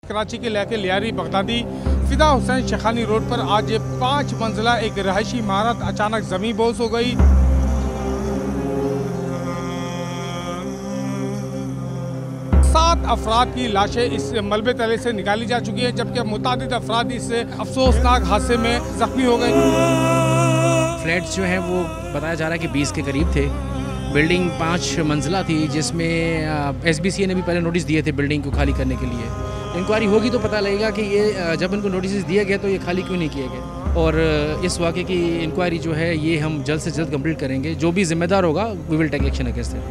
कराची के इलाके लियारी बगदादी फिदा हुसैन शेखानी रोड पर आज 5 मंजिला एक रहायशी इमारत अचानक ज़मीन बोस हो गई। सात अफराद की लाशें इस मलबे तले से निकाली जा चुकी हैं, जबकि मुतादिद अफराद इस अफसोसनाक हादसे में जख्मी हो गए। फ्लैट्स जो हैं वो बताया जा रहा है कि 20 के करीब थे। बिल्डिंग 5 मंजिला थी, जिसमें SBCA ने भी पहले नोटिस दिए थे बिल्डिंग को खाली करने के लिए। इंक्वायरी होगी तो पता लगेगा कि ये जब इनको नोटिस दिए गए तो ये खाली क्यों नहीं किए गए, और इस वाक़े की इंक्वायरी जो है ये हम जल्द से जल्द कंप्लीट करेंगे। जो भी जिम्मेदार होगा we will take action against it.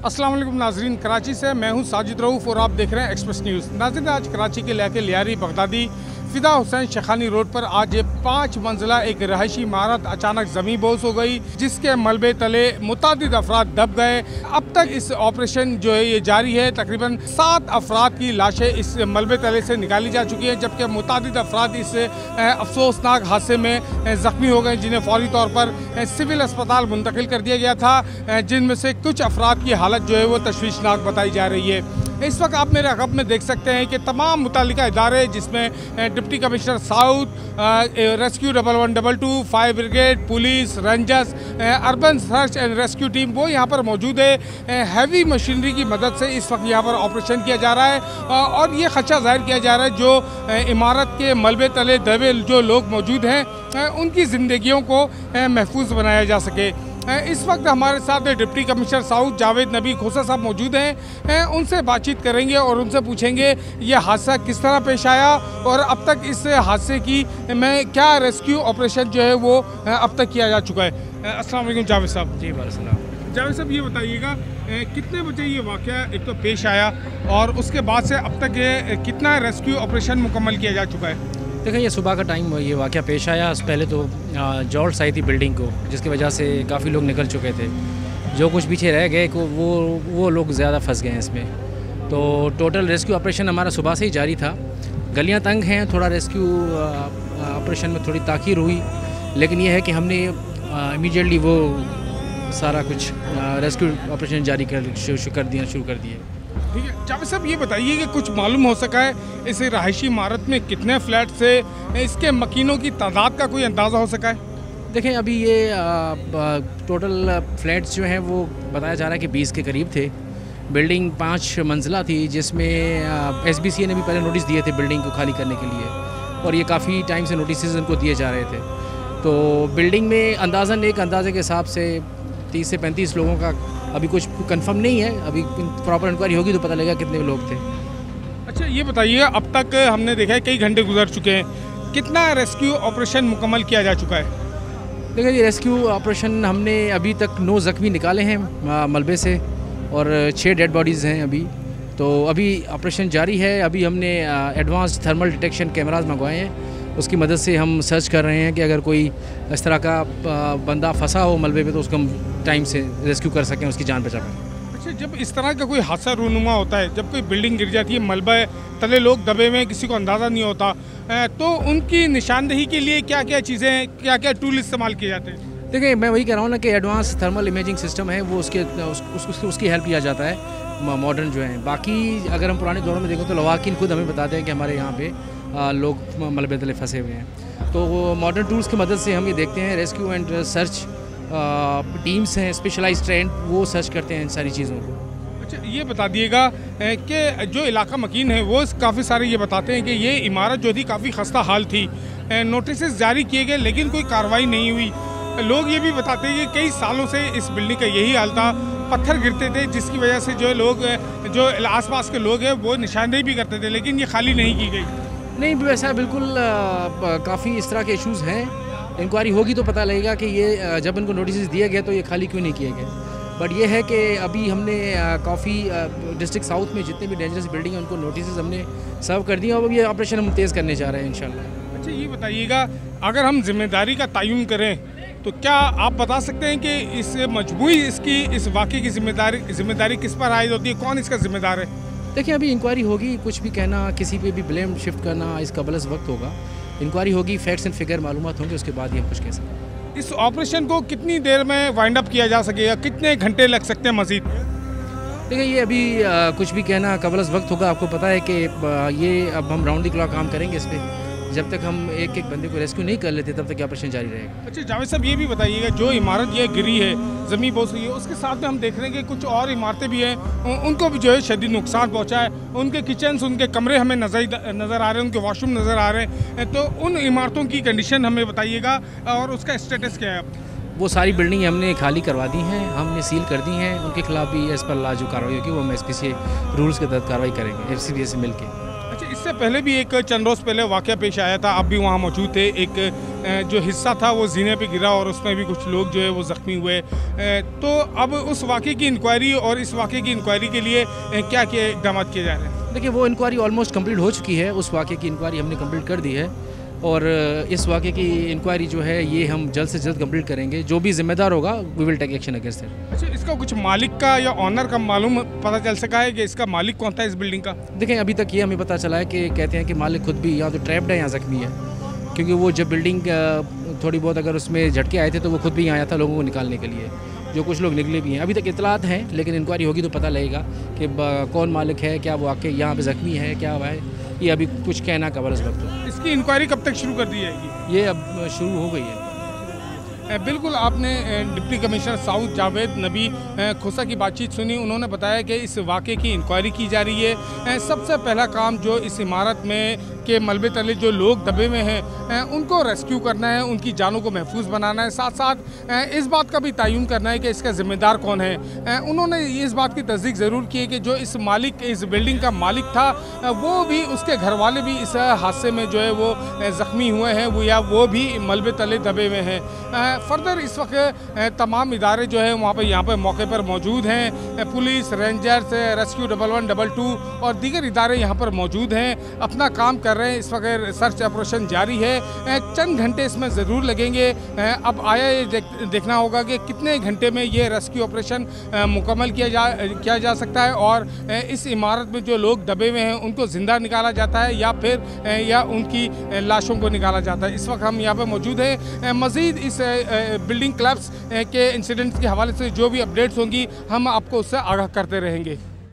अस्सलाम वालेकुम नाजरीन, कराची से मैं हूं साजिद रऊफ़ और आप देख रहे हैं एक्सप्रेस न्यूज़। नाज़रीन, आज कराची के इलाके लियारी बगदादी फिदा हुसैन शेखानी रोड पर आज 5 मंजिला एक रहायशी इमारत अचानक ज़मीन बोस हो गई, जिसके मलबे तले मुतादिद अफराद दब गए। अब तक इस ऑपरेशन जो है ये जारी है। तकरीबन 7 अफराद की लाशें इस मलबे तले से निकाली जा चुकी हैं, जबकि मुतादिद अफराद इस अफसोसनाक हादसे में ज़ख्मी हो गए, जिन्हें फौरी तौर पर सिविल अस्पताल मुंतकिल कर दिया गया था, जिनमें से कुछ अफराद की हालत जो है वो तशवीशनाक बताई जा रही है। इस वक्त आप मेरे अगब में देख सकते हैं कि तमाम मुतालिका इदारे, जिसमें deputy commissioner south, rescue 1122, fire brigade, police, rangers, urban search and rescue team, वो यहाँ पर मौजूद है। हैवी मशीनरी की मदद से इस वक्त यहाँ पर ऑपरेशन किया जा रहा है, और ये खदशा जाहिर किया जा रहा है जो इमारत के मलबे तले दबे जो लोग मौजूद हैं उनकी ज़िंदगियों को महफूज बनाया जा सके। इस वक्त हमारे साथ डिप्टी कमिश्नर साउथ जावेद नबी खोसा साहब मौजूद हैं। उनसे बातचीत करेंगे और उनसे पूछेंगे ये हादसा किस तरह पेश आया और अब तक इस हादसे की में क्या रेस्क्यू ऑपरेशन जो है वो अब तक किया जा चुका है। अस्सलाम वालेकुम जावेद साहब। जी वालेकुम। जावेद साहब, ये बताइएगा कितने बजे ये वाक़या एक तो पेश आया और उसके बाद से अब तक ये कितना रेस्क्यू ऑपरेशन मुकम्मल किया जा चुका है? देखिए, ये सुबह का टाइम ये वाक़या पेश आया। पहले तो जॉल्ट्स आई थी बिल्डिंग को, जिसकी वजह से काफ़ी लोग निकल चुके थे। जो कुछ पीछे रह गए को वो लोग ज़्यादा फंस गए हैं इसमें। तो टोटल रेस्क्यू ऑपरेशन हमारा सुबह से ही जारी था। गलियां तंग हैं, थोड़ा रेस्क्यू ऑपरेशन में थोड़ी ताख़ीर हुई, लेकिन ये है कि हमने इमीडिएटली वो सारा कुछ रेस्क्यू ऑपरेशन जारी शुरू कर दिए। ठीक है जावेद साहब, ये बताइए कि कुछ मालूम हो सका है इस रहायशी इमारत में कितने फ्लैट से, इसके मकीनों की तादाद का कोई अंदाज़ा हो सका है? देखें, अभी ये टोटल फ्लैट्स जो हैं वो बताया जा रहा है कि 20 के करीब थे। बिल्डिंग 5 मंजिला थी, जिसमें SBCA ने भी पहले नोटिस दिए थे बिल्डिंग को खाली करने के लिए, और ये काफ़ी टाइम से नोटिस इनको दिए जा रहे थे। तो बिल्डिंग में अंदाज़न एक अंदाजे के हिसाब से 30 से 35 लोगों का अभी कुछ कंफर्म नहीं है। अभी प्रॉपर इंक्वायरी होगी तो पता लगेगा कितने लोग थे। अच्छा, ये बताइए, अब तक हमने देखा है कई घंटे गुजर चुके हैं, कितना रेस्क्यू ऑपरेशन मुकम्मल किया जा चुका है? देखिए, ये रेस्क्यू ऑपरेशन हमने अभी तक 9 ज़ख्मी निकाले हैं मलबे से, और 6 डेड बॉडीज़ हैं अभी। तो अभी ऑपरेशन जारी है। अभी हमने एडवांस थर्मल डिटेक्शन कैमराज मंगवाए हैं, उसकी मदद से हम सर्च कर रहे हैं कि अगर कोई इस तरह का बंदा फंसा हो मलबे पे तो उसको हम टाइम से रेस्क्यू कर सकें, उसकी जान बचा पाएँ। अच्छा, जब इस तरह का कोई हादसा रूनुमा होता है, जब कोई बिल्डिंग गिर जाती है, मलबे तले लोग दबे हुए हैं, किसी को अंदाज़ा नहीं होता, तो उनकी निशानदेही के लिए क्या क्या चीज़ें, क्या क्या टूल इस्तेमाल किए जाते हैं? देखिए, मैं वही कह रहा हूँ ना कि एडवांस थर्मल इमेजिंग सिस्टम है, वो उसकी हेल्प लिया जाता है मॉडर्न जो है। बाकी अगर हम पुराने दौरों में देखें तो लवाकिन खुद हमें बताते हैं कि हमारे यहाँ पे लोग मलबे तले फंसे हुए हैं। तो वो मॉडर्न टूल्स की मदद से हम ये देखते हैं। रेस्क्यू एंड सर्च टीम्स हैं स्पेशलाइज्ड ट्रेंड, वो सर्च करते हैं इन सारी चीज़ों को। अच्छा, ये बता दिएगा कि जो इलाका मकीन है वो काफ़ी सारे ये बताते हैं कि ये इमारत जो थी काफ़ी खस्ता हाल थी, नोटिस जारी किए गए लेकिन कोई कार्रवाई नहीं हुई। लोग ये भी बताते हैं कि कई सालों से इस बिल्डिंग का यही हाल था, पत्थर गिरते थे, जिसकी वजह से जो लोग, जो आसपास के लोग हैं वो निशानदेही भी करते थे, लेकिन ये खाली नहीं की गई। नहीं, वैसा बिल्कुल काफ़ी इस तरह के इश्यूज़ हैं। इंक्वायरी होगी तो पता लगेगा कि ये जब इनको नोटिस दिए गए तो ये खाली क्यों नहीं किए गए। बट ये है कि अभी हमने काफ़ी डिस्ट्रिक्ट साउथ में जितने भी डेंजरस बिल्डिंग हैं उनको नोटिस हमने सर्व कर दिए, और अब ये ऑपरेशन हम तेज़ करने जा रहे हैं इंशाल्लाह। अच्छा, ये बताइएगा, अगर हम जिम्मेदारी का तयन करें तो क्या आप बता सकते हैं कि इस मजबूरी इस वाक़े की जिम्मेदारी किस पर आयद होती है, कौन इसका ज़िम्मेदार है? देखिए, अभी इंक्वायरी होगी, कुछ भी कहना, किसी पे भी ब्लेम शिफ्ट करना इसका गलत वक्त होगा। इंक्वायरी होगी, फैक्ट्स एंड फिगर मालूमात होंगे, उसके बाद ही हम कुछ कह सकते हैं। इस ऑपरेशन को कितनी देर में वाइंड अप किया जा सकेगा, कितने घंटे लग सकते हैं मज़ीद? देखिए ये अभी कुछ भी कहना कबलस वक्त होगा। आपको पता है कि ये अब हम राउंड द क्लॉक काम करेंगे इस पर। जब तक हम एक एक बंदे को रेस्क्यू नहीं कर लेते तब तक ऑपरेशन जारी रहेगा। अच्छा जावेद साहब, ये भी बताइएगा, जो इमारत ये गिरी है, ज़मीन बोझ रही है, उसके साथ में हम देख रहे हैं कि कुछ और इमारतें भी हैं, उनको भी जो है शदीद नुकसान पहुंचा है। उनके किचन्स, उनके कमरे हमें नज़र आ रहे हैं, उनके वॉशरूम नज़र आ रहे हैं। तो उन इमारतों की कंडीशन हमें बताइएगा और उसका स्टेटस क्या है अब? वो सारी बिल्डिंग हमने खाली करवा दी हैं, हमने सील कर दी हैं। उनके खिलाफ भी एज़ पर लॉ जो कार्रवाई होगी वो हम SPCA रूल्स के तहत कार्रवाई करेंगे, FCPA से मिल के। अच्छा, इससे पहले भी एक चंद रोज़ पहले वाक़या पेश आया था, आप भी वहाँ मौजूद थे। एक जो हिस्सा था वो ज़ीने पे गिरा और उसमें भी कुछ लोग जो है वो ज़ख्मी हुए। तो अब उस वाक़े की इंक्वायरी और इस वाक़े की इंक्वायरी के लिए क्या क्या इक़दाम किए जा रहे हैं? देखिए वो इंक्वायरी ऑलमोस्ट कंप्लीट हो चुकी है। उस वाक़े की इंक्वायरी हमने कंप्लीट कर दी है और इस वाक़े की इंक्वायरी जो है ये हम जल्द से जल्द कंप्लीट करेंगे। जो भी जिम्मेदार होगा we will take action against it. अच्छा, इसका कुछ मालिक का या ऑनर का मालूम पता चल सका है कि इसका मालिक कौन था इस बिल्डिंग का? देखें अभी तक ये हमें पता चला है कि कहते हैं कि मालिक खुद भी या तो ट्रैप्ड है या ज़ख्मी है, क्योंकि वो जब बिल्डिंग थोड़ी बहुत अगर उसमें झटके आए थे तो वो खुद भी यहाँ आया था लोगों को निकालने के लिए। जो कुछ लोग निकले भी हैं। अभी तक इतलात हैं, लेकिन इंक्वायरी होगी तो पता लगेगा कि कौन मालिक है, क्या वो आके यहाँ पे ज़ख्मी है, क्या हुआ है। ये अभी कुछ कहना कबर इस वक्त। इसकी इंक्वायरी कब तक शुरू कर दी जाएगी? ये अब शुरू हो गई है। बिल्कुल, आपने डिप्टी कमिश्नर साउथ जावेद नबी खोसा की बातचीत सुनी। उन्होंने बताया कि इस वाक़े की इंक्वायरी की जा रही है। सबसे पहला काम जो इस इमारत में के मलबे तले जो लोग दबे हुए हैं उनको रेस्क्यू करना है, उनकी जानों को महफूज बनाना है। साथ साथ इस बात का भी तयन करना है कि इसका ज़िम्मेदार कौन है। उन्होंने इस बात की तस्दीक ज़रूर की है कि जो इस बिल्डिंग का मालिक था वो भी, उसके घर वाले भी इस हादसे में जो है वो ज़ख्मी हुए हैं, वो भी मलबे तले दबे हुए हैं। फर्दर इस वक्त तमाम इदारे जो है वहाँ पर यहाँ पर मौके पर मौजूद हैं। पुलिस, रेंजर्स, रेस्क्यू 1112 और दीगर इदारे यहाँ पर मौजूद हैं, अपना काम कर रहे हैं। इस वक्त सर्च ऑपरेशन जारी है। चंद घंटे इसमें ज़रूर लगेंगे। अब आया ये देखना होगा कि कितने घंटे में ये रेस्क्यू ऑपरेशन मुकम्मल किया जा सकता है और इस इमारत में जो लोग दबे हुए हैं उनको ज़िंदा निकाला जाता है या उनकी लाशों को निकाला जाता है। इस वक्त हम यहाँ पर मौजूद हैं। मज़ीद इस बिल्डिंग क्लब्स के इंसिडेंट्स के हवाले से जो भी अपडेट्स होंगी हम आपको उससे आगाह करते रहेंगे।